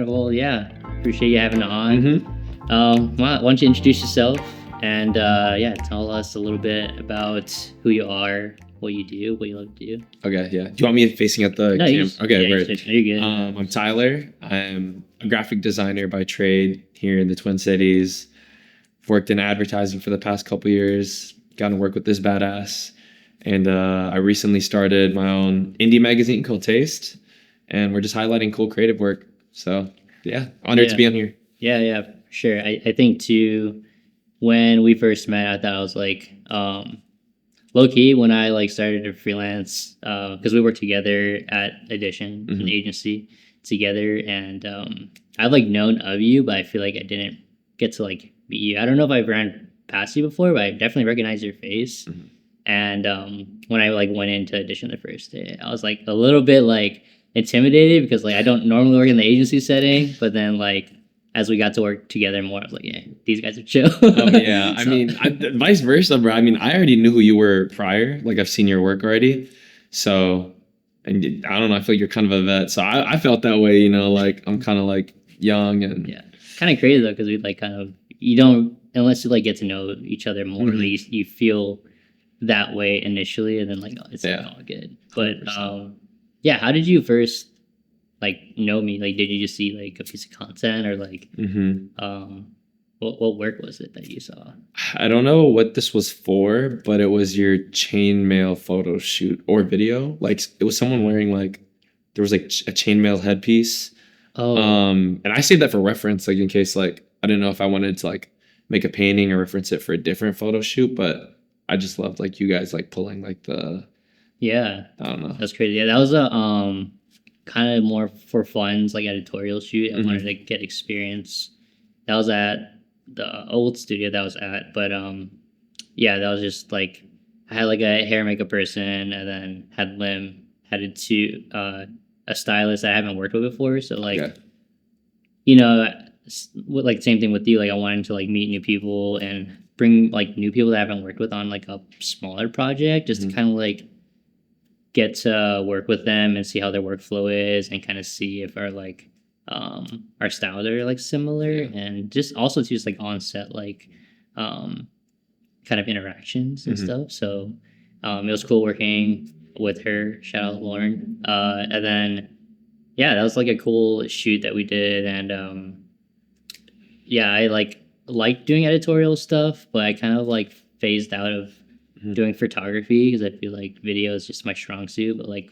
right. Well, yeah. Appreciate you having on. Why don't you introduce yourself and yeah, tell us a little bit about who you are, what you do, what you love to do. Okay, yeah. Do you want me facing at the No, camera? Okay, yeah, word. you're good. I'm Tyler. I'm a graphic designer by trade here in the Twin Cities. Worked in advertising for the past couple years. Gotten to work with this badass. And I recently started my own indie magazine called Taste. And we're just highlighting cool creative work. So, yeah, honored to be on here. Yeah, for sure. I think, too, when we first met, I thought I was like, low key when I like started to freelance, because we worked together at Edition, an agency together, and I've like known of you, but I feel like I didn't get to like meet you. I don't know if I've ran past you before, but I definitely recognize your face. And when I like went into Edition the first day, I was like a little bit like intimidated because like I don't normally work in the agency setting, but then like as we got to work together more, I was like, yeah, these guys are chill. Yeah. I mean, vice versa, bro. I mean, I already knew who you were prior. Like, I've seen your work already. So, and I don't know, I feel like you're kind of a vet. So I felt that way, you know, like I'm kind of like young and. Yeah. Kind of crazy though, because we like kind of, you don't, unless you like get to know each other more, you feel that way initially and then like, oh, it's like all good. But yeah, how did you first like know me? Like, did you just see like a piece of content or like what work was it that you saw? I don't know what this was for, but it was your chainmail photo shoot or video. Like, it was someone wearing like, there was like a chainmail headpiece. And I say that for reference, like in case like I didn't know if I wanted to like make a painting or reference it for a different photo shoot, but I just loved like you guys like pulling like the I don't know. That's crazy. Yeah, that was a kind of more for fun's like editorial shoot. I wanted to get experience. That was at the old studio that I was at, but yeah, that was just like I had like a hair and makeup person, and then had a stylist I haven't worked with before. So like, you know, like same thing with you. Like I wanted to like meet new people and bring like new people that I haven't worked with on like a smaller project, just to kind of like get to work with them and see how their workflow is and kind of see if our styles are like similar and just also to just like on set like kind of interactions and stuff. So it was cool working with her. Shout out Lauren. And then yeah, that was like a cool shoot that we did, and yeah, I like doing editorial stuff, but I kind of like phased out of doing photography because I feel like video is just my strong suit. But like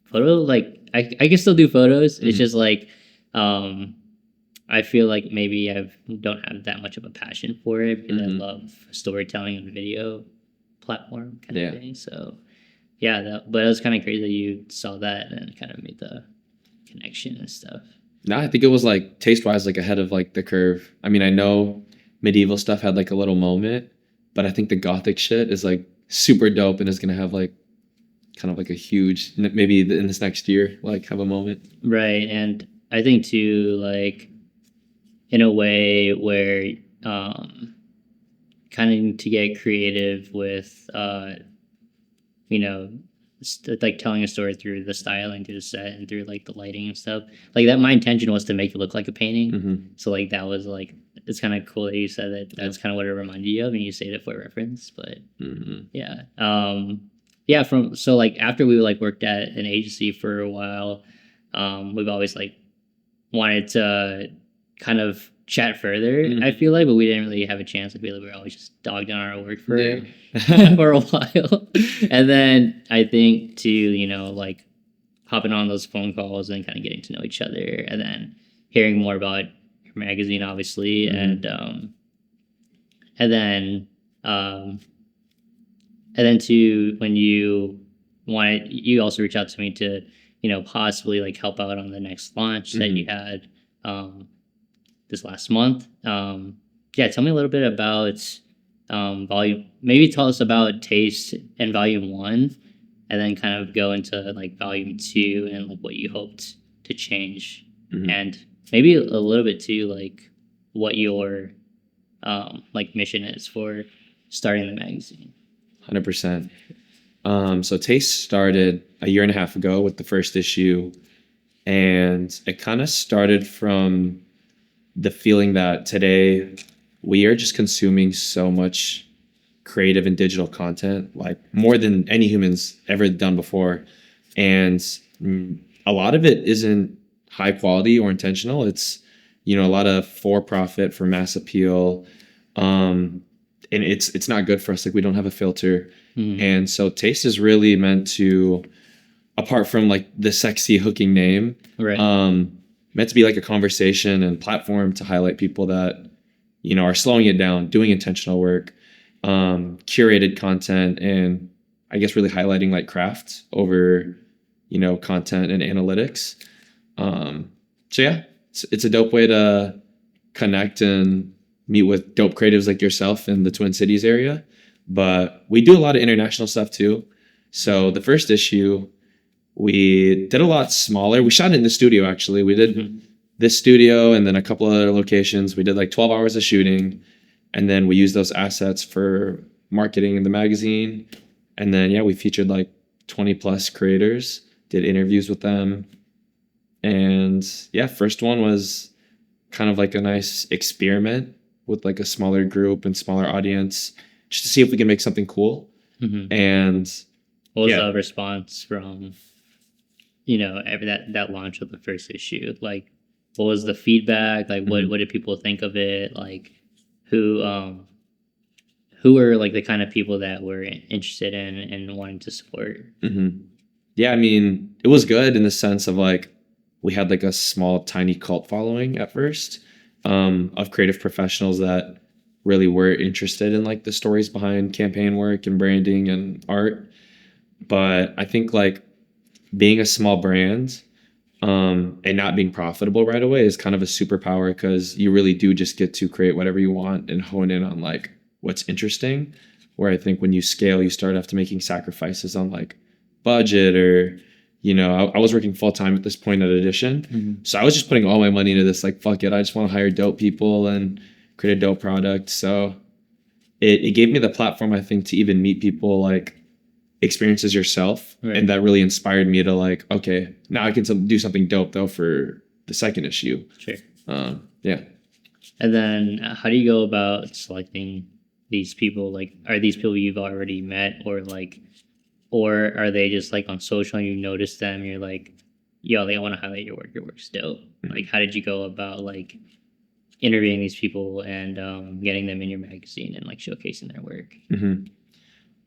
photo, like I can still do photos. It's just like I feel like maybe I don't have that much of a passion for it because I love storytelling on video platform kind of thing. So yeah, but it was kind of crazy that you saw that and kind of made the connection and stuff. No, I think it was like taste-wise like ahead of like the curve. I mean, I know medieval stuff had like a little moment, but I think the gothic shit is like super dope and is gonna have like kind of like a huge, maybe in this next year, like have a moment. Right, and I think too, like in a way where kind of to get creative with you know, like telling a story through the styling, through the set, and through like the lighting and stuff. Like that, my intention was to make it look like a painting. So like that was like, it's kind of cool that you said that. That's kind of what it reminded you of, and you say it for reference. But yeah, yeah. So like after we like worked at an agency for a while, we've always like wanted to kind of chat further, I feel like, but we didn't really have a chance. I feel like we were always just dogged on our work for for a while. And then I think too, you know, like hopping on those phone calls and kind of getting to know each other, and then hearing more about your magazine, obviously, and then to when you also reached out to me to, you know, possibly like help out on the next launch that you had this last month. Yeah, tell me a little bit about volume. Maybe tell us about Taste and Volume 1, and then kind of go into like Volume 2 and like what you hoped to change, and maybe a little bit too like what your like mission is for starting the magazine. 100%. So Taste started a year and a half ago with the first issue. And it kind of started from the feeling that today we are just consuming so much creative and digital content, like more than any humans ever done before. And a lot of it isn't high quality or intentional. It's, a lot of for-profit for mass appeal. And it's not good for us. Like, we don't have a filter. And so Taste is really meant to, apart from like the sexy hooking name, right, meant to be like a conversation and platform to highlight people that, are slowing it down, doing intentional work, curated content, and I guess really highlighting like craft over, content and analytics. So yeah, it's a dope way to connect and meet with dope creatives like yourself in the Twin Cities area. But we do a lot of international stuff too. So the first issue, we did a lot smaller. We shot it in the studio, actually. We did this studio and then a couple other locations. We did like 12 hours of shooting. And then we used those assets for marketing in the magazine. And then, yeah, we featured like 20 plus creators, did interviews with them. And yeah, first one was kind of like a nice experiment with like a smaller group and smaller audience, just to see if we can make something cool. And what was the response from, that launch of the first issue? Like, what was the feedback? Like, what did people think of it? Like, who were like the kind of people that were interested in and wanting to support? Yeah, I mean, it was good in the sense of like, we had like a small, tiny cult following at first, of creative professionals that really were interested in like the stories behind campaign work and branding and art. But I think like being a small brand, and not being profitable right away is kind of a superpower, because you really do just get to create whatever you want and hone in on like what's interesting. Where I think when you scale, you start after making sacrifices on like budget or, I was working full time at this point at Edition. So I was just putting all my money into this, like, fuck it, I just want to hire dope people and create a dope product. So it gave me the platform, I think, to even meet people like experiences yourself. Right. And that really inspired me to like, okay, now I can do something dope though for the second issue. Sure. Yeah. And then how do you go about selecting these people? Like, are these people you've already met, or are they just like on social and you notice them and you're like, yo, I want to highlight your work's dope? Like, how did you go about like interviewing these people and getting them in your magazine and like showcasing their work?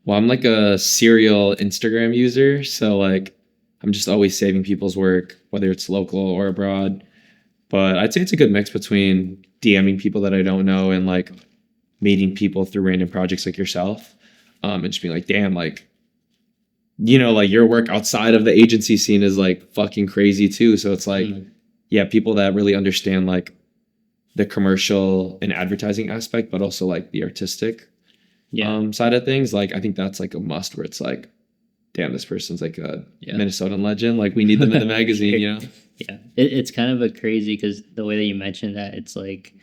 Well, I'm like a serial Instagram user, so like I'm just always saving people's work, whether it's local or abroad. But I'd say it's a good mix between DMing people that I don't know and like meeting people through random projects like yourself, and just being like, damn, like, like your work outside of the agency scene is like fucking crazy too. So it's like, yeah, people that really understand like the commercial and advertising aspect, but also like the artistic side of things. Like, I think that's like a must, where it's like, damn, this person's like a Minnesotan legend. Like, we need them in the magazine, Yeah. It's kind of a crazy, because the way that you mentioned that, it's like,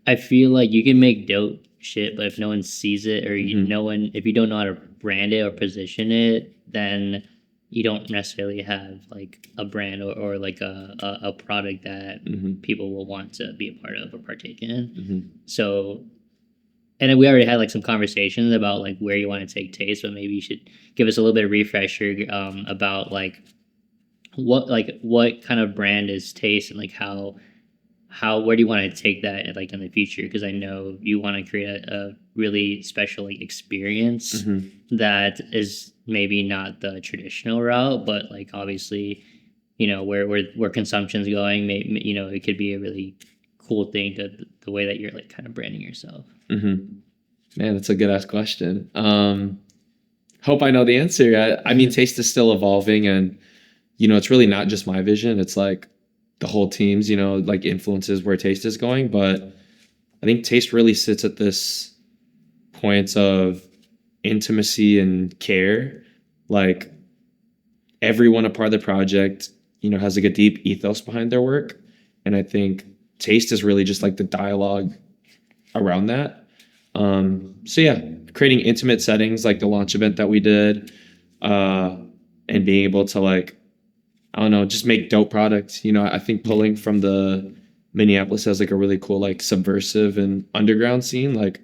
I feel like you can make dope shit, but if no one sees it, or if you don't know how to brand it or position it, then you don't necessarily have like a brand or like a product that people will want to be a part of or partake in. So, and then we already had like some conversations about like where you want to take Taste, but maybe you should give us a little bit of refresher about like what kind of brand is Taste, and like how where do you want to take that like in the future? Because I know you want to create a really special like experience that is maybe not the traditional route, but like obviously, where consumption's going, it could be a really cool thing to the way that you're like kind of branding yourself. Man, that's a good ass question. Hope I know the answer. I mean, Taste is still evolving, and it's really not just my vision. It's like the whole team's, like influences where Taste is going. But I think Taste really sits at this point of intimacy and care. Like, everyone a part of the project, has like a deep ethos behind their work. And I think Taste is really just like the dialogue around that. So yeah, creating intimate settings like the launch event that we did, and being able to like I don't know, just make dope products. You know, I think pulling from the Minneapolis has like a really cool, like subversive and underground scene. Like,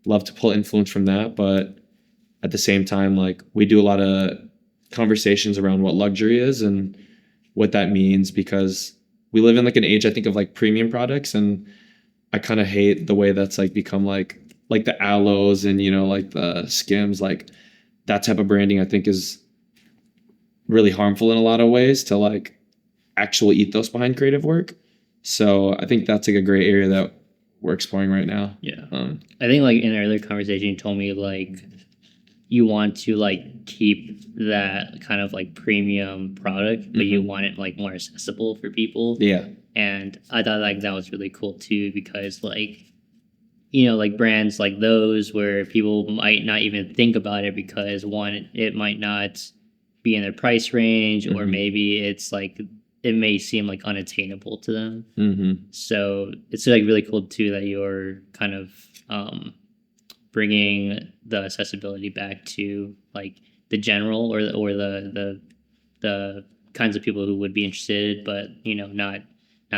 love to pull influence from that. But at the same time, like, we do a lot of conversations around what luxury is and what that means, because we live in like an age, I think, of like premium products. And I kind of hate the way that's like become like the aloes and, you know, like the Skims, like that type of branding, I think is really harmful in a lot of ways to like actual ethos behind creative work. So I think that's like a great area that we're exploring right now. Yeah. I think like in an earlier conversation, you told me like you want to like keep that kind of like premium product, but you want it like more accessible for people. Yeah. And I thought like that was really cool too, because like, you know, like brands like those where people might not even think about it because one, it might not be in their price range, or maybe it's like it may seem like unattainable to them. So it's like really cool too that you're kind of bringing the accessibility back to like the general or the kinds of people who would be interested, but you know, not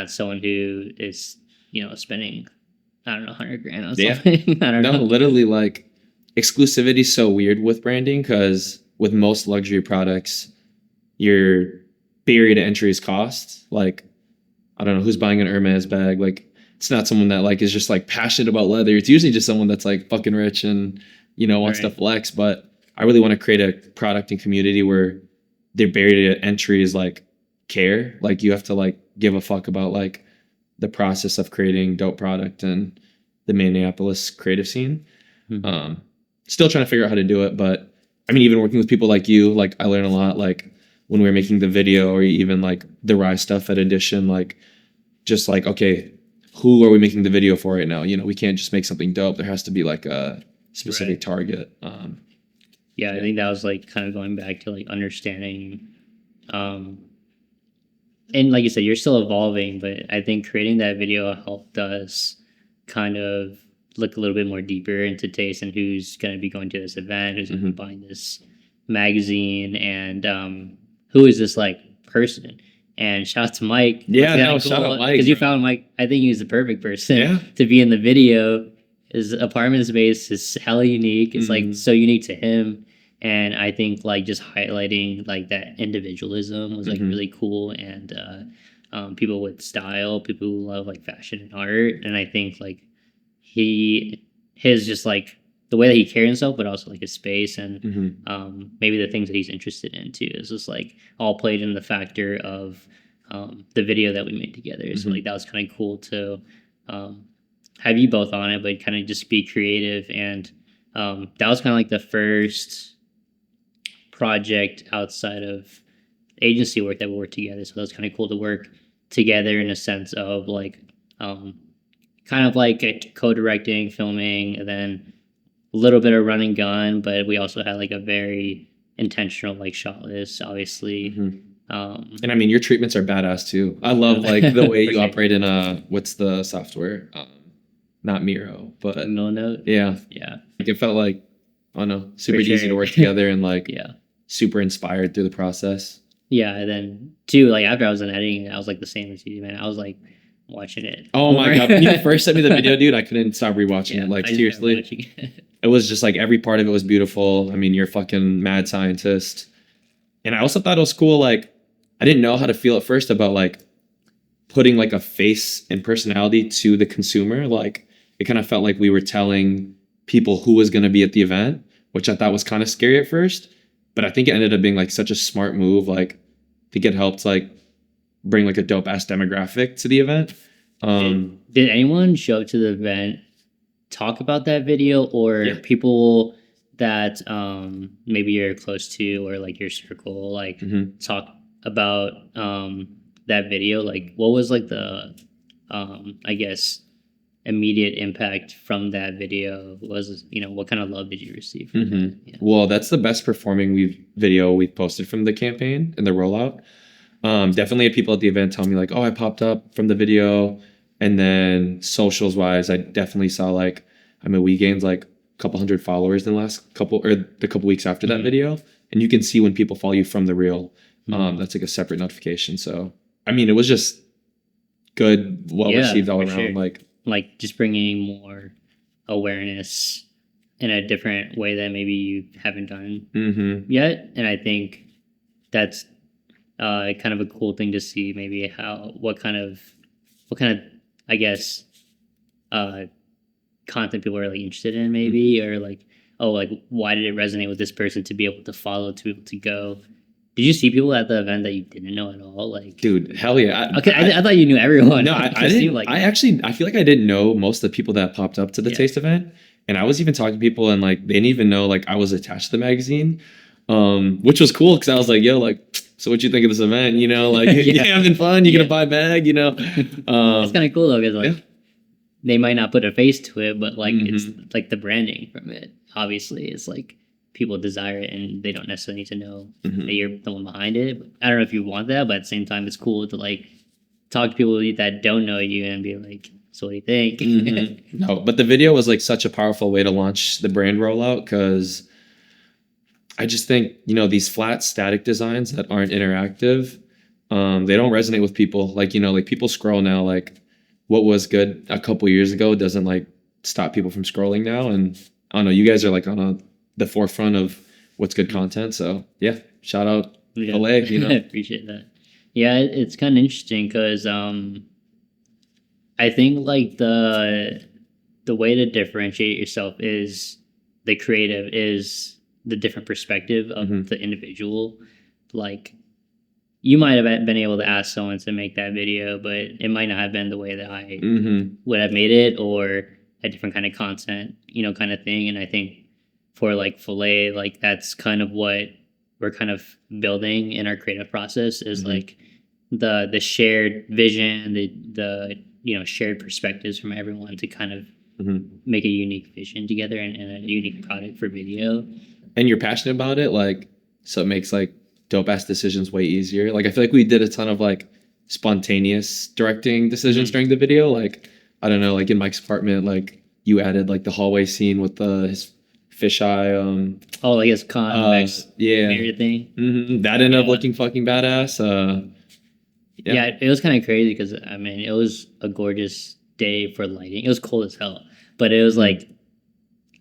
someone who is, you know, spending, I don't know, 100 grand on something. I don't know. No, literally, like, exclusivity is so weird with branding, because with most luxury products, your barrier to entry is cost. Like, I don't know who's buying an Hermes bag. Like, it's not someone that like is just like passionate about leather. It's usually just someone that's like fucking rich and, you know, wants to flex. But I really want to create a product and community where their barrier to entry is like care. Like, you have to like give a fuck about like the process of creating dope product and the Minneapolis creative scene. Still trying to figure out how to do it, but I mean, even working with people like you, like I learned a lot, like when we were making the video, or even like the Rise stuff at Edition, like just like, okay, who are we making the video for right now? You know, we can't just make something dope. There has to be like a specific target. Yeah, I think that was like kind of going back to like understanding, and like you said, you're still evolving, but I think creating that video helped us kind of look a little bit more deeper into taste and who's going to be going to this event, who's going to be buying this magazine, and who is this like person. And shout out to Mike. Yeah, no, shout out Mike. Because you found Mike, I think he's the perfect person to be in the video. His apartment space is hella unique. It's like so unique to him. And I think like just highlighting like that individualism was like really cool. And people with style, people who love like fashion and art. And I think like his just like the way that he carries himself, but also like his space and maybe the things that he's interested in too, is just like all played in the factor of the video that we made together. So like that was kind of cool to have you both on it, but kind of just be creative. And that was kind of like the first project outside of agency work that we worked together. So that was kind of cool to work together in a sense of like kind of like co-directing, filming, and then a little bit of run and gun, but we also had like a very intentional like shot list, obviously. And I mean, your treatments are badass too. I love like the way you operate in what's the software? Not Miro, but Milanote. Yeah. Like, it felt like, I don't know, super easy to work together and like super inspired through the process. Yeah, and then too, like after I was done editing, I was like the same as you, man. I was like watching it. Oh my god! When you first sent me the video, dude, I couldn't stop rewatching it. Like seriously, it was just like every part of it was beautiful. I mean, you're a fucking mad scientist, and I also thought it was cool. Like, I didn't know how to feel at first about like putting like a face and personality to the consumer. Like, it kind of felt like we were telling people who was going to be at the event, which I thought was kind of scary at first. But I think it ended up being like such a smart move. Like, I think it helped like bring like a dope ass demographic to the event. Did anyone show up to the event talk about that video, or people that maybe you're close to or like your circle like talk about that video? Like, what was like the I guess immediate impact from that video? Was, you know, what kind of love did you receive from it? Yeah. Well, that's the best performing video we posted from the campaign and the rollout. Definitely had people at the event tell me like, oh, I popped up from the video. And then socials wise, I definitely saw like, I mean, we gained like a couple hundred followers in the last couple weeks after that video. And you can see when people follow you from the reel. That's like a separate notification. So I mean, it was just good, well received all around. Sure. Like just bringing more awareness in a different way that maybe you haven't done yet. And I think that's kind of a cool thing to see. Maybe what kind of I guess content people are like interested in, maybe, or like, oh, like why did it resonate with this person to be able to follow, to be able to go. Did you see people at the event that you didn't know at all? Like, dude, hell yeah. I thought you knew everyone. No, I didn't. Like, I feel like I didn't know most of the people that popped up to the Taste event. And I was even talking to people and like, they didn't even know like I was attached to the magazine, which was cool. Cause I was like, yo, like, so what you think of this event? You know, like, yeah, having fun. You gonna buy a bag, you know? It's kind of cool though. Cause like, they might not put a face to it, but like, it's like the branding from it, obviously, is like, people desire it and they don't necessarily need to know that you're the one behind it. But I don't know if you want that, but at the same time, it's cool to like talk to people that don't know you and be like, so what do you think? No, but the video was like such a powerful way to launch the brand rollout, because I just think, you know, these flat static designs that aren't interactive, they don't resonate with people. Like, you know, like people scroll now, like what was good a couple years ago doesn't like stop people from scrolling now. And I don't know, you guys are like on the forefront of what's good content. So yeah, shout out LA, you know. I appreciate that. Yeah, it's kind of interesting because I think like the way to differentiate yourself is the creative, is the different perspective of the individual. Like, you might have been able to ask someone to make that video, but it might not have been the way that I would have made it, or a different kind of content, you know, kind of thing. And I think for like Filet, like that's kind of what we're kind of building in our creative process, is like the shared vision, the you know, shared perspectives from everyone to kind of make a unique vision together and a unique product for video. And you're passionate about it, like, so it makes like dope ass decisions way easier. Like I feel like we did a ton of like spontaneous directing decisions during the video. Like, I don't know, like in Mike's apartment, like you added like the hallway scene with his fisheye like his convex mirror thing. That ended up looking fucking badass. Yeah, it was kind of crazy because I mean, it was a gorgeous day for lighting. It was cold as hell, but it was like,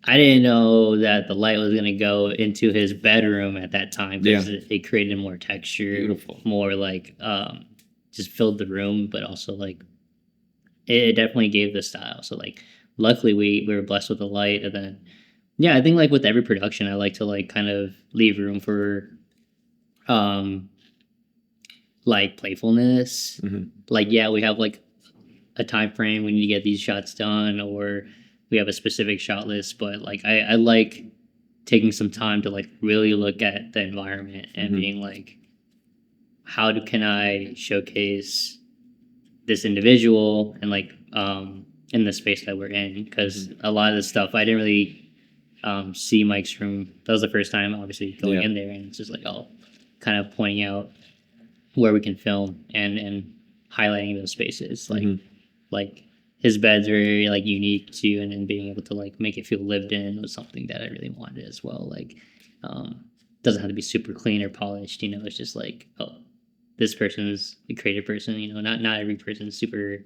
I didn't know that the light was gonna go into his bedroom at that time, because it created more texture. Beautiful. More like just filled the room, but also like it definitely gave the style. So like, luckily we were blessed with the light. And then I think like with every production, I like to like kind of leave room for like playfulness. Like, yeah, we have like a time frame, we need to get these shots done, or we have a specific shot list, but like I like taking some time to like really look at the environment and being like, can I showcase this individual and like in the space that we're in? Because a lot of the stuff I didn't really see Mike's room. That was the first time obviously going in there, and it's just like kind of pointing out where we can film and highlighting those spaces. Like his bed's very like unique too, and then being able to like make it feel lived in was something that I really wanted as well. Like, doesn't have to be super clean or polished, you know. It's just like, oh, this person is a creative person, you know. Not every person is super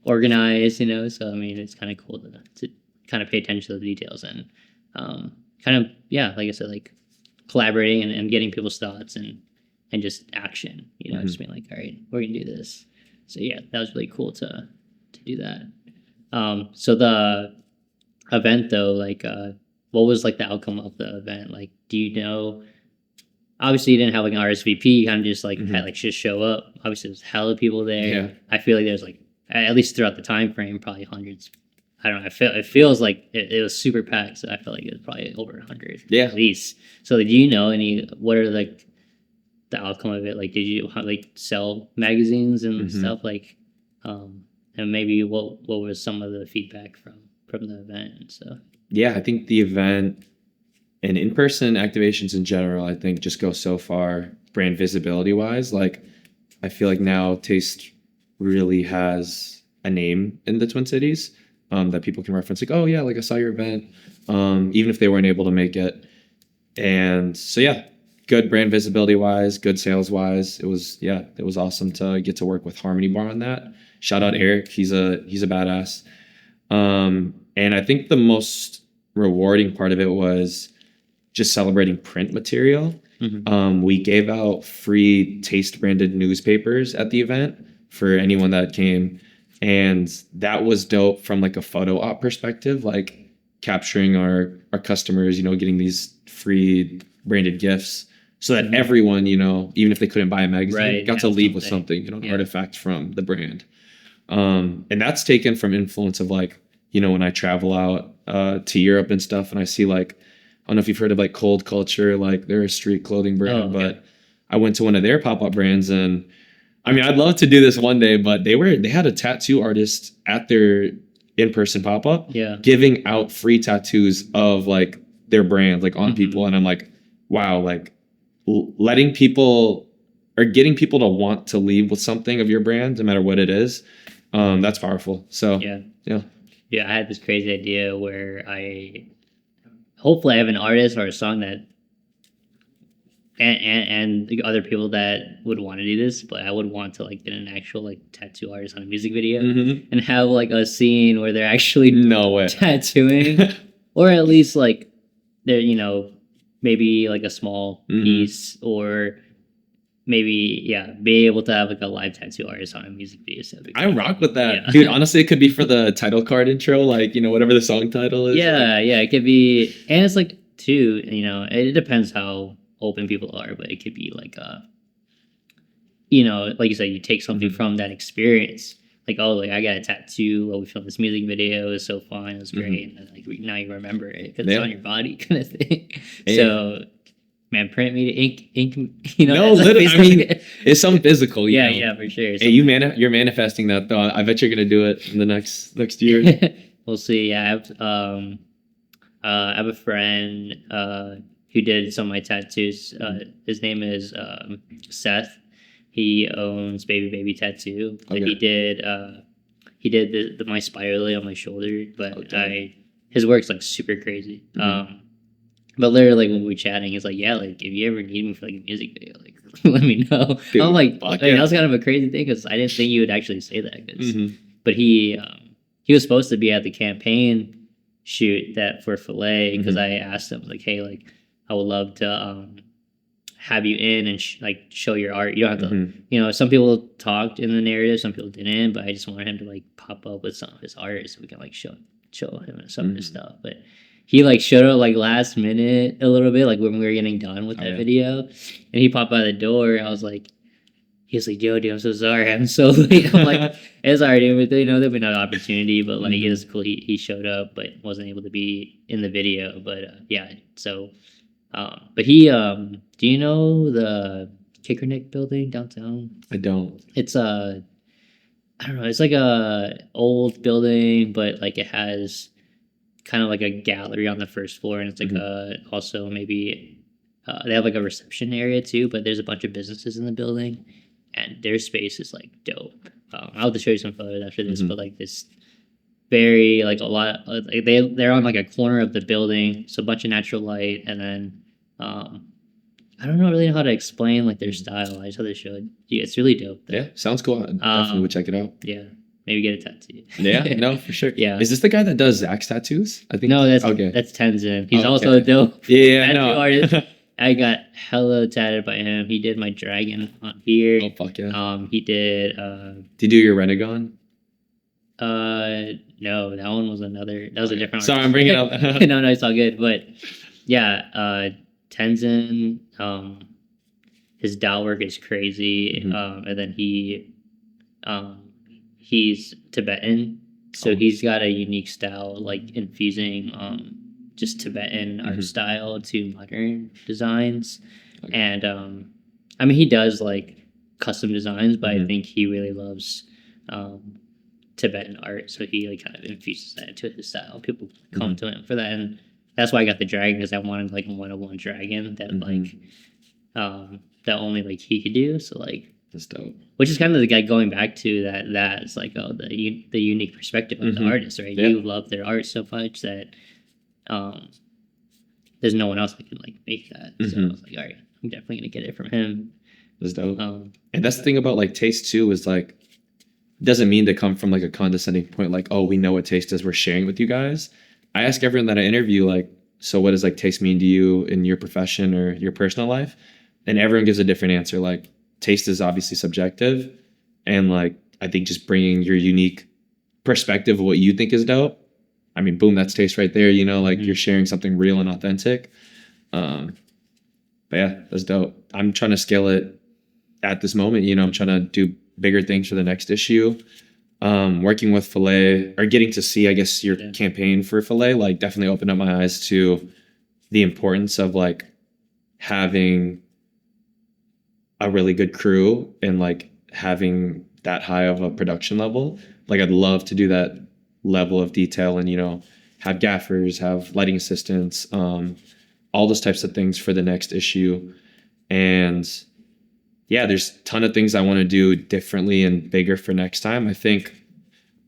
organized, you know. So I mean, it's kind of cool to kind of pay attention to the details and kind of like I said, like collaborating and getting people's thoughts and just action, you know, just being like, all right, we're gonna do this. So yeah, that was really cool to do that. So the event though, like what was like the outcome of the event? Like, do you know, obviously you didn't have like an RSVP, you kind of just like had like just show up. Obviously there's hella people there. I feel like there's like, at least throughout the time frame, probably hundreds. I don't know, it feels like it was super packed, so I feel like it was probably over 100 at least. So do you know what are like the outcome of it? Like, did you like sell magazines and stuff, like and maybe what was some of the feedback from the event and stuff? I think the event and in-person activations in general, I think just go so far brand visibility wise. Like, I feel like now Taste really has a name in the Twin Cities that people can reference, like, oh yeah, like I saw your event, even if they weren't able to make it. And so good brand visibility wise, good sales wise. It was awesome to get to work with Harmony Bar on that. Shout out Eric, he's a badass. And I think the most rewarding part of it was just celebrating print material. We gave out free taste branded newspapers at the event for anyone that came, and that was dope from like a photo op perspective, like capturing our customers, getting these free branded gifts so that everyone, even if they couldn't buy a magazine, got to leave with something, an artifact from the brand. And that's taken from influence of like, when I travel out to Europe and stuff, and I see like, I don't know if you've heard of like Cold Culture, like they're a street clothing brand, but I went to one of their pop-up brands, and I mean, I'd love to do this one day, but they had a tattoo artist at their in-person pop-up giving out free tattoos of like their brand, like on people. And I'm like, wow, like letting people or getting people to want to leave with something of your brand, no matter what it is. That's powerful. So yeah, I had this crazy idea where hopefully I have an artist or a song that and the other people that would want to do this, but I would want to like get an actual like tattoo artist on a music video and have like a scene where they're actually tattooing or at least like they're maybe like a small piece, or maybe be able to have like a live tattoo artist on a music video. So I rock with that, dude. Honestly, it could be for the title card intro, like whatever the song title is. It could be, and it's like too, it depends how open people are, but it could be like like you said, you take something from that experience, like, oh, like I got a tattoo while we filmed this music video, it was so fun, it was great, and then like now you remember it because it's on your body kind of thing. So man, print media, ink, no, literally, I mean, it's something physical. Yeah, for sure. Hey, you're manifesting that though. I bet you're gonna do it in the next year. We'll see. I have a friend who did some of my tattoos. His name is Seth. He owns Baby Tattoo. Okay. He did my spider on my shoulder, but his work's like super crazy. But literally, when we were chatting, he's like, "Yeah, like if you ever need me for like a music video, like let me know." Dude, I'm like, that was kind of a crazy thing because I didn't think you would actually say that. But he was supposed to be at the campaign shoot that for Filet because I asked him like, "Hey, like I would love to have you in and show your art. You don't have to, some people talked in the narrative, some people didn't, but I just wanted him to like pop up with some of his art so we can like show him some of his stuff." But he like showed up like last minute a little bit, like when we were getting done with that video, and he popped by the door. And I was like, he was like, "Yo, dude, I'm so sorry, I'm so late." I'm like, "It's alright, dude. There'll be another opportunity." But like, it was cool. He showed up, but wasn't able to be in the video. But so, but he, do you know the Kickernick building downtown? I don't. It's I don't know. It's like a old building, but like it has kind of like a gallery on the first floor, and it's like also maybe they have like a reception area too, but there's a bunch of businesses in the building, and their space is like dope. I'll have to show you some photos after this, but like this very like a lot like they're on like a corner of the building, so a bunch of natural light, and then I don't really know how to explain like their style. I just have to show it. Yeah, it's really dope though. Yeah, sounds cool. I definitely would check it out. Yeah. Maybe get a tattoo. Yeah, no, for sure. Yeah. Is this the guy that does Zach's tattoos? I think. No, that's Tenzin. He's also a dope tattoo artist. I got hella tatted by him. He did my dragon on here. Oh fuck yeah. He did. Did you do your Renegon? No, that one was another. That was a different. Sorry, I'm bringing it up. No, it's all good. But yeah, Tenzin. His dao work is crazy. And then he's Tibetan, so he's got a unique style, like infusing just Tibetan art style to modern designs. And I mean, he does like custom designs, but I think he really loves Tibetan art, so he like kind of infuses that into his style. People come to him for that, and that's why I got the dragon, because I wanted like a one-of-one dragon that like that only like he could do. So like that's dope. Which is kind of like going back to that's like the unique perspective of the artist, right? Yeah. You love their art so much that there's no one else that can like make that. So I was like, all right, I'm definitely gonna get it from him. That's dope. And that's the thing about like taste too, is like, it doesn't mean to come from like a condescending point, like, oh, we know what taste is, we're sharing with you guys. I ask everyone that I interview, like, so what does like taste mean to you in your profession or your personal life? And everyone gives a different answer. Like, taste is obviously subjective, and like, I think just bringing your unique perspective of what you think is dope, I mean, boom, that's taste right there, you know, like you're sharing something real and authentic. But yeah, that's dope. I'm trying to scale it at this moment. You know, I'm trying to do bigger things for the next issue. Working with Filet, or getting to see, I guess, your campaign for Filet, like definitely opened up my eyes to the importance of like having a really good crew and like having that high of a production level. Like, I'd love to do that level of detail and, you know, have gaffers, have lighting assistants, all those types of things for the next issue. And yeah, there's a ton of things I want to do differently and bigger for next time. I think,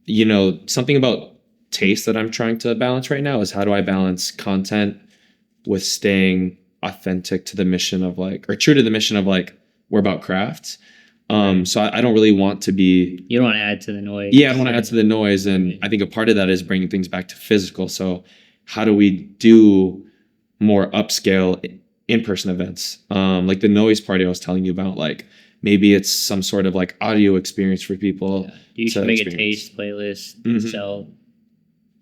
you know, something about taste that I'm trying to balance right now is, how do I balance content with staying authentic to the mission of like, or true to the mission of like, we're about crafts. So I don't really want to be... You don't want to add to the noise. Yeah, I don't want to add to the noise. And I think a part of that is bringing things back to physical. So how do we do more upscale in-person events? Like the noise party I was telling you about, like maybe it's some sort of like audio experience for people. Yeah. You should make a taste playlist, sell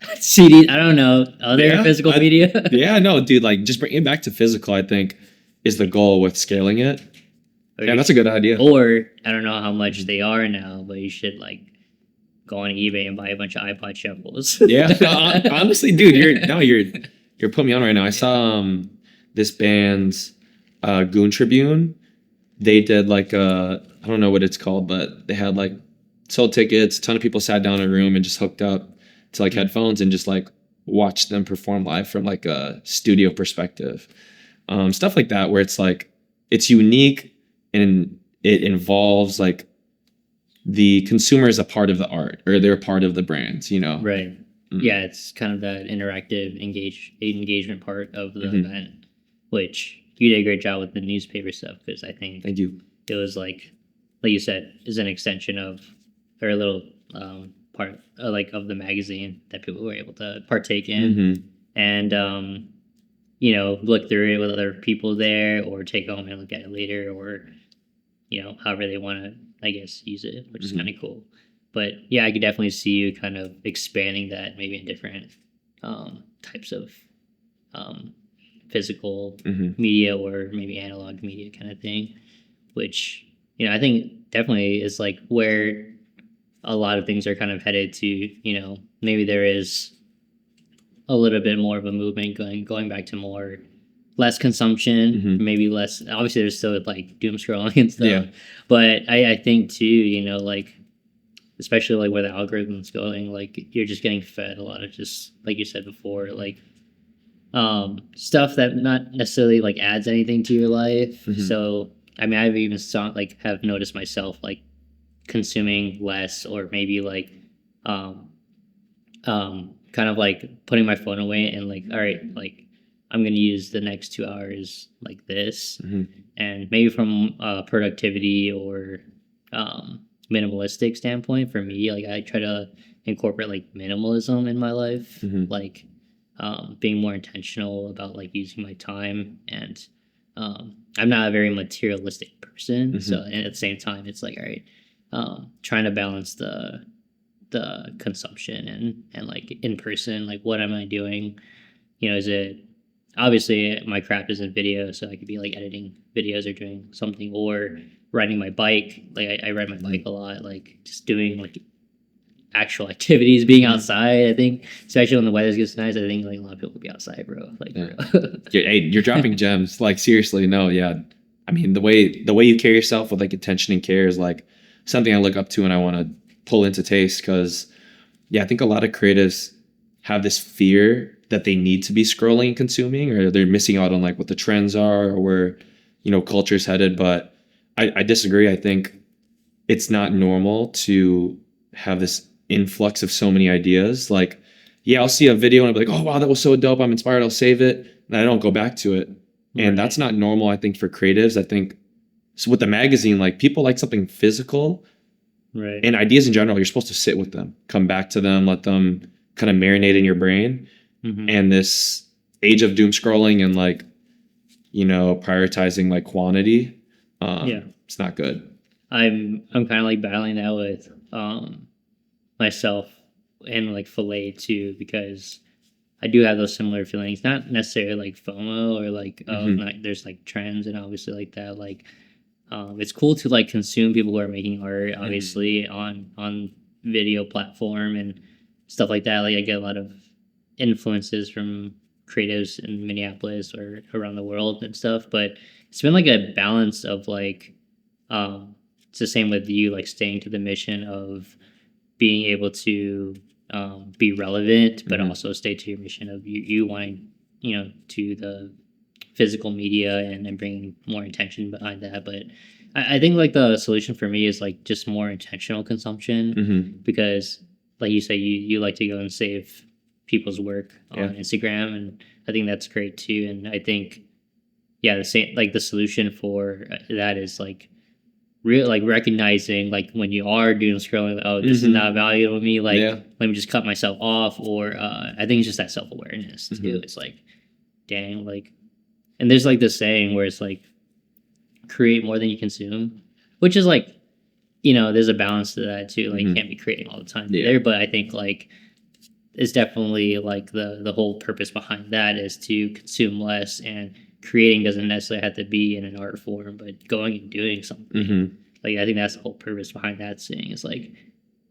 CDs. I don't know, other physical media. Yeah, no, dude, like just bring it back to physical, I think, is the goal with scaling it. Yeah, that's a good idea. Or I don't know how much they are now, but you should like go on eBay and buy a bunch of iPod shuffles. Yeah, no, honestly, dude, you're putting me on right now. I saw this band's Goon Tribune. They did like I don't know what it's called, but they had like sold tickets. A ton of people sat down in a room and just hooked up to like headphones and just like watched them perform live from like a studio perspective. Stuff like that, where it's like, it's unique and it involves like the consumer is a part of the art, or they're a part of the brand, you know? Right. Yeah, it's kind of that interactive engagement part of the event, which you did a great job with the newspaper stuff, because I think Thank you. It was like you said, is an extension of, or a little part like of the magazine that people were able to partake in, and you know, look through it with other people there, or take home and look at it later, or you know, however they want to, I guess, use it, which is kind of cool. But yeah, I could definitely see you kind of expanding that maybe in different types of physical media, or maybe analog media kind of thing, which, you know, I think definitely is like where a lot of things are kind of headed to. You know, maybe there is a little bit more of a movement going back to less consumption, maybe less. Obviously, there's still like doom scrolling and stuff, but I think too, you know, like especially like where the algorithm's going, like you're just getting fed a lot of, just like you said before, like stuff that not necessarily like adds anything to your life. So I mean, I've even have noticed myself like consuming less, or maybe like kind of like putting my phone away and like, all right, like I'm going to use the next 2 hours like this. And maybe from a productivity or minimalistic standpoint, for me, like I try to incorporate like minimalism in my life, like being more intentional about like using my time. And I'm not a very materialistic person. So, and at the same time, it's like, all right, trying to balance the consumption and like in person, like what am I doing? You know, is it, obviously my craft is in video, so I could be like editing videos or doing something, or riding my bike. Like I ride my bike a lot, like just doing like actual activities, being outside. I think especially when the weather gets nice, I think like a lot of people will be outside, bro. Like hey, you're dropping gems. Like seriously, no, yeah. I mean, the way you carry yourself with like attention and care is like something I look up to, and I want to pull into taste, because yeah, I think a lot of creatives have this fear that they need to be scrolling and consuming, or they're missing out on like what the trends are, or where, you know, culture's headed. But I disagree. I think it's not normal to have this influx of so many ideas. Like, yeah, I'll see a video and I'll be like, oh wow, that was so dope, I'm inspired, I'll save it, and I don't go back to it. And that's not normal, I think, for creatives. I think so with the magazine, like people like something physical, right? And ideas in general, you're supposed to sit with them, come back to them, let them kind of marinate in your brain. And this age of doom scrolling and like, prioritizing like quantity, it's not good. I'm kind of like battling that with myself and like Filet too, because I do have those similar feelings. Not necessarily like FOMO or like there's like trends and obviously like that. Like it's cool to like consume people who are making art, obviously on video platform and stuff like that. Like I get a lot of influences from creatives in Minneapolis or around the world and stuff. But it's been like a balance of like it's the same with you, like staying to the mission of being able to be relevant, but also stay to your mission of you wanting, to the physical media and bringing more intention behind that. But I think like the solution for me is like just more intentional consumption because like you say, you like to go and save people's work on Instagram. And I think that's great too. And I think, the same, like the solution for that is like, real like recognizing like when you are doing scrolling, oh, this is not valuable to me, like let me just cut myself off. Or I think it's just that self-awareness too. It's like, dang, like, and there's like this saying where it's like create more than you consume, which is like, there's a balance to that too. Like you can't be creating all the time there, but I think like it's definitely like the whole purpose behind that is to consume less, and creating doesn't necessarily have to be in an art form, but going and doing something. Like I think that's the whole purpose behind that saying is like,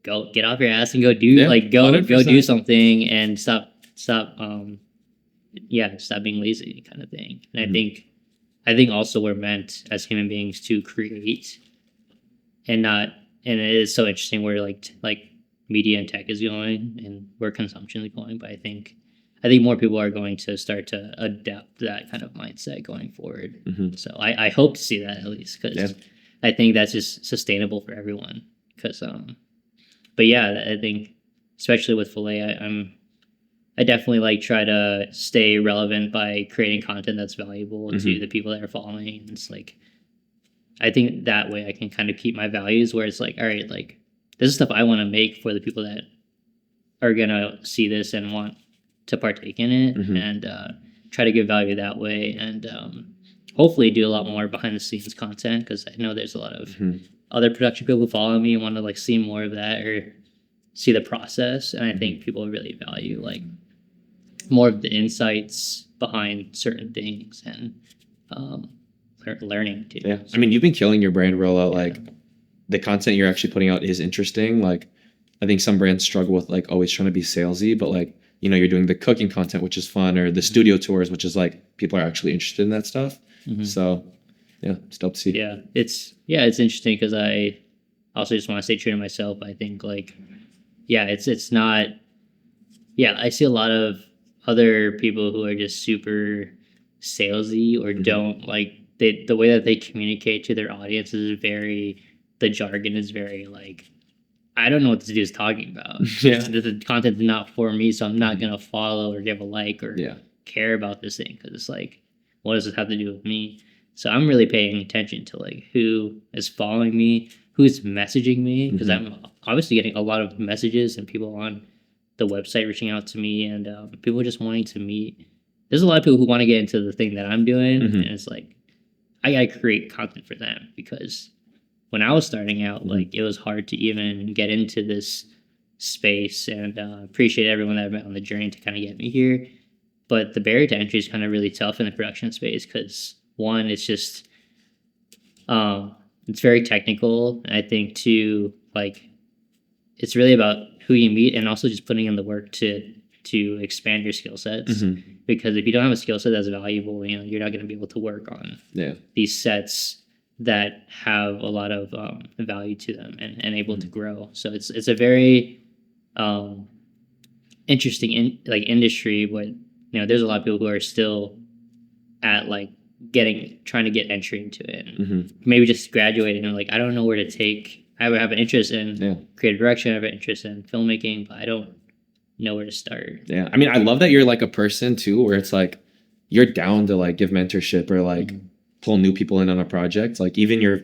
go get off your ass and go do go do something and stop being lazy kind of thing. And I think also we're meant as human beings to create and it is so interesting where like media and tech is going and where consumption is going. But I think more people are going to start to adapt that kind of mindset going forward. So I hope to see that at least, because I think that's just sustainable for everyone. Because but yeah, I think especially with Filet, I definitely like try to stay relevant by creating content that's valuable to the people that are following. And it's like, I think that way I can kind of keep my values where it's like, all right, like this is stuff I want to make for the people that are gonna see this and want to partake in it, and try to give value that way, and hopefully do a lot more behind the scenes content, because I know there's a lot of other production people who follow me and want to like see more of that or see the process. And I think people really value like more of the insights behind certain things and learning too. I mean, you've been killing your brand rollout. Like the content you're actually putting out is interesting. Like I think some brands struggle with like always trying to be salesy, but like, you're doing the cooking content, which is fun, or the studio tours, which is like people are actually interested in that stuff. So it's dope to see. It's interesting because I also just want to stay true to myself. I think like, it's not, I see a lot of other people who are just super salesy or don't like the way that they communicate to their audience is the jargon is very like, I don't know what this dude is talking about. The content is not for me, so I'm not going to follow or give a like or care about this thing, because it's like, what does this have to do with me? So I'm really paying attention to like who is following me, who's messaging me, because I'm obviously getting a lot of messages and people on the website reaching out to me, and people just wanting to meet. There's a lot of people who want to get into the thing that I'm doing, and it's like, I got to create content for them, because when I was starting out, like it was hard to even get into this space, and appreciate everyone that I've met on the journey to kind of get me here. But the barrier to entry is kind of really tough in the production space, because one, it's just, it's very technical. And I think two, like it's really about who you meet, and also just putting in the work to expand your skill sets. Because if you don't have a skill set that's valuable, you're not going to be able to work on these sets that have a lot of value to them and able to grow. So it's a very interesting industry, but there's a lot of people who are still at like trying to get entry into it, and maybe just graduating and like, I don't know where to take. I would have an interest in creative direction, I have an interest in filmmaking, but I don't know where to start. I mean, I love that you're like a person too, where it's like, you're down to like give mentorship or like pull new people in on a project. Like even your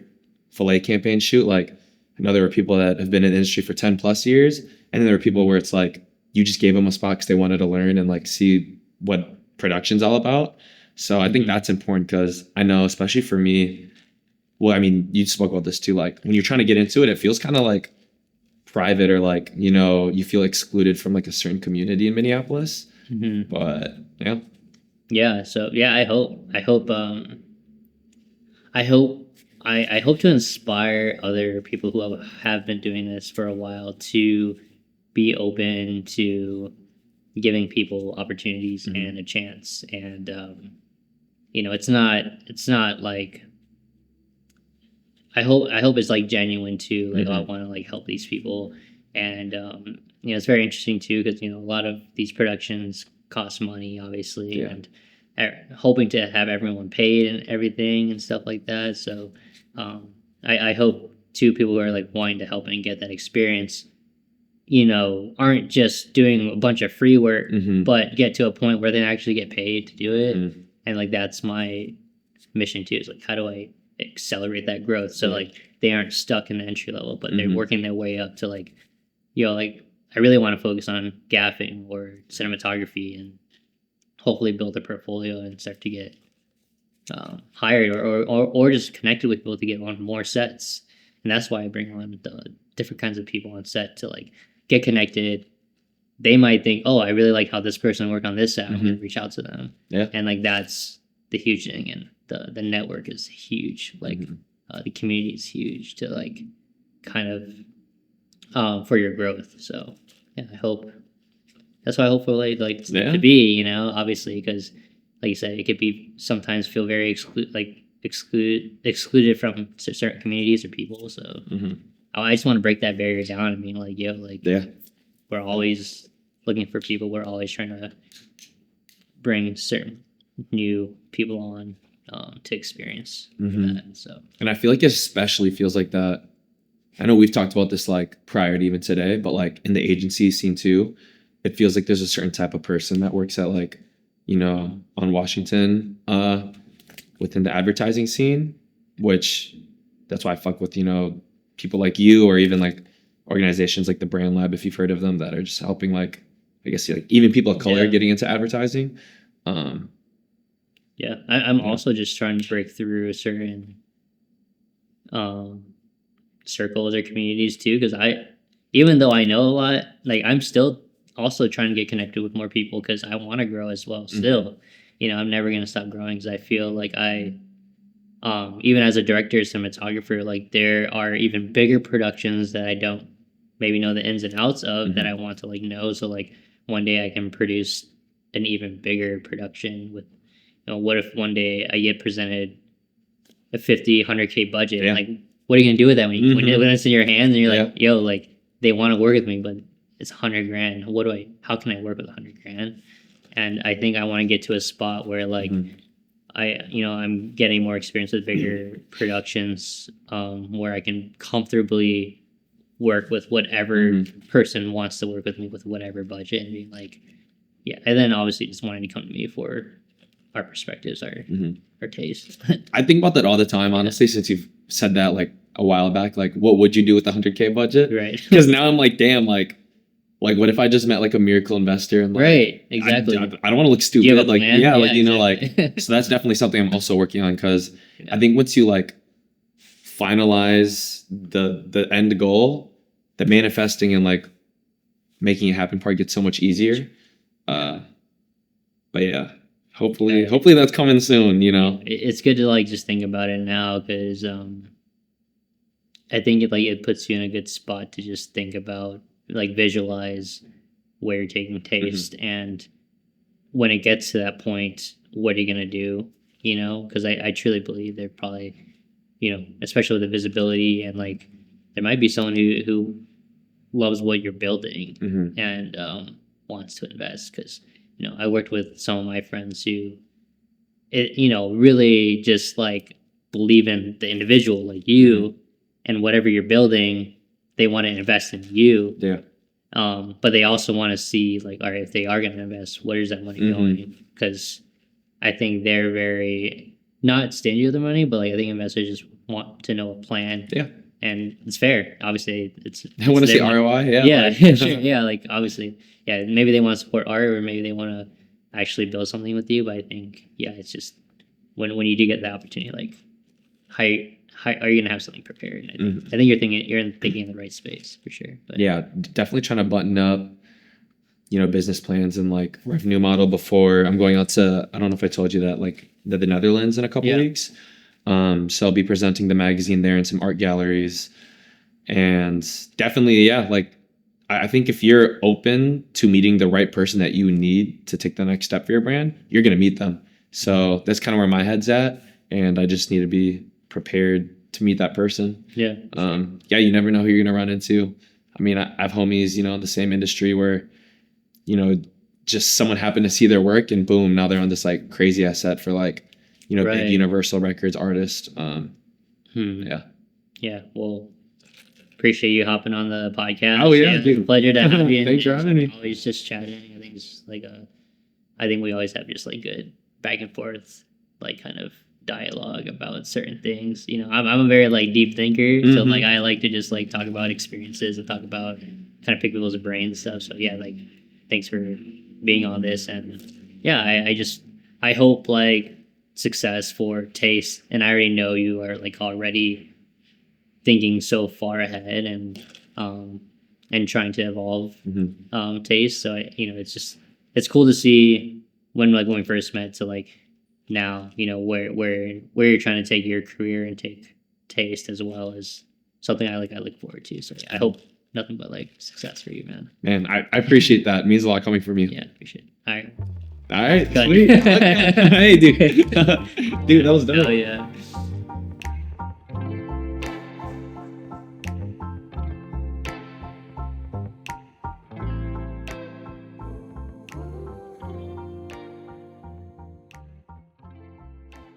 fillet campaign shoot, like I know there were people that have been in the industry for 10 plus years, and then there were people where it's like you just gave them a spot because they wanted to learn and like see what production's all about. So I think that's important because I know, especially for me, well, I mean, you spoke about this too. Like when you're trying to get into it, it feels kind of like private or like, you know, you feel excluded from like a certain community in Minneapolis. But yeah. Yeah. So yeah, I hope to inspire other people who have been doing this for a while to be open to giving people opportunities and a chance. And you know, it's not like I hope it's like genuine too. Like, oh, I want to like help these people, and you know, it's very interesting too because you know a lot of these productions cost money, obviously, and hoping to have everyone paid and everything and stuff like that. So I hope too people who are like wanting to help and get that experience, you know, aren't just doing a bunch of free work, but get to a point where they actually get paid to do it. And like that's my mission too. Is like how do I accelerate that growth so like they aren't stuck in the entry level, but they're working their way up to like, you know, like I really want to focus on gaffing or cinematography and hopefully build a portfolio and start to get hired or just connected with people to get on more sets. And that's why I bring on the different kinds of people on set to like get connected. They might think, oh, I really like how this person worked on this set. I'm gonna reach out to them. And like that's the huge thing. And the network is huge. Like the community is huge to like kind of for your growth. So yeah, I hope that's why I hope for like to be, you know, obviously because like you said, it could be sometimes feel very excluded from certain communities or people. So I just want to break that barrier down and being like, yo, like we're always looking for people. We're always trying to bring certain new people on to experience that. So, and I feel like it especially feels like that. I know we've talked about this like prior to even today, but like in the agency scene too, it feels like there's a certain type of person that works at like, you know, on Washington within the advertising scene, which that's why I fuck with, you know, people like you or even like organizations like the Brand Lab, if you've heard of them, that are just helping like, I guess, like even people of color getting into advertising. I'm also just trying to break through certain circles or communities too, because even though I know a lot, like I'm still also trying to get connected with more people because I want to grow as well still. You know, I'm never going to stop growing because I feel like I even as a director, cinematographer, like there are even bigger productions that I don't maybe know the ins and outs of that I want to like know. So like one day I can produce an even bigger production with, you know, what if one day I get presented a 50, 100K budget? Like, what are you going to do with that when it's in your hands and you're like, yo, like they want to work with me, but it's $100,000. How can I work with $100,000? And I think I want to get to a spot where like, I'm getting more experience with bigger productions where I can comfortably work with whatever person wants to work with me with whatever budget and being like, yeah. And then obviously just wanting to come to me for our perspectives, our tastes. I think about that all the time, honestly, since you've said that like a while back, like what would you do with the 100K budget? Right. Because now I'm like, damn, like what if I just met like a miracle investor and like, right, exactly. I don't want to look stupid. Like, like, you know, like, so that's definitely something I'm also working on because I think once you like finalize the end goal, the manifesting and like making it happen part gets so much easier. But yeah, hopefully that's coming soon, you know. It's good to like just think about it now because I think it puts you in a good spot to just think about, like visualize where you're taking taste and when it gets to that point, what are you going to do, you know? Because I truly believe they're probably, you know, especially with the visibility and like there might be someone who loves what you're building and wants to invest because, you know, I worked with some of my friends who, you know, really just like believe in the individual like you and whatever you're building. They want to invest in you. Yeah. But they also want to see like, all right, if they are going to invest, where is that money going? Because I think they're very not stingy with their money, but like I think investors just want to know a plan. Yeah. And it's fair. Obviously, it's I want to see their money. ROI. Yeah. Yeah, like- sure. Yeah, like obviously, yeah. Maybe they want to support art, or maybe they want to actually build something with you. But I think, yeah, it's just when you do get the opportunity, like, how are you gonna have something prepared? And I think you're thinking in the right space for sure. But Yeah, definitely trying to button up, business plans and like revenue model before I'm going out to, I don't know if I told you that, like the Netherlands in a couple weeks. So I'll be presenting the magazine there in some art galleries, and definitely, yeah, like I think if you're open to meeting the right person that you need to take the next step for your brand, you're going to meet them. So that's kind of where my head's at. And I just need to be prepared to meet that person. Yeah. Yeah, you never know who you're going to run into. I mean, I have homies, in the same industry where, just someone happened to see their work and boom, now they're on this like crazy asset for like, big Universal Records artist. Yeah. Yeah. Well, appreciate you hopping on the podcast. Oh yeah, dude. Pleasure to have you. Thanks for having me. Always just chatting. I think it's like I think we always have just like good back and forth, like kind of dialogue about certain things. I'm a very like deep thinker, so like I like to just like talk about experiences and talk about kind of pick people's brains and stuff. So yeah, like thanks for being on this, and yeah, I hope like success for Taste, and I already know you are like already thinking so far ahead and trying to evolve Taste. So it's cool to see when we first met to like now, where you're trying to take your career and take Taste, as well as something I look forward to. So yeah, I hope nothing but like success for you, man. Man, I appreciate that. It means a lot coming from you. Yeah, appreciate it. All right. All right. Sweet. Hey, dude. Dude, that was dope. Hell yeah.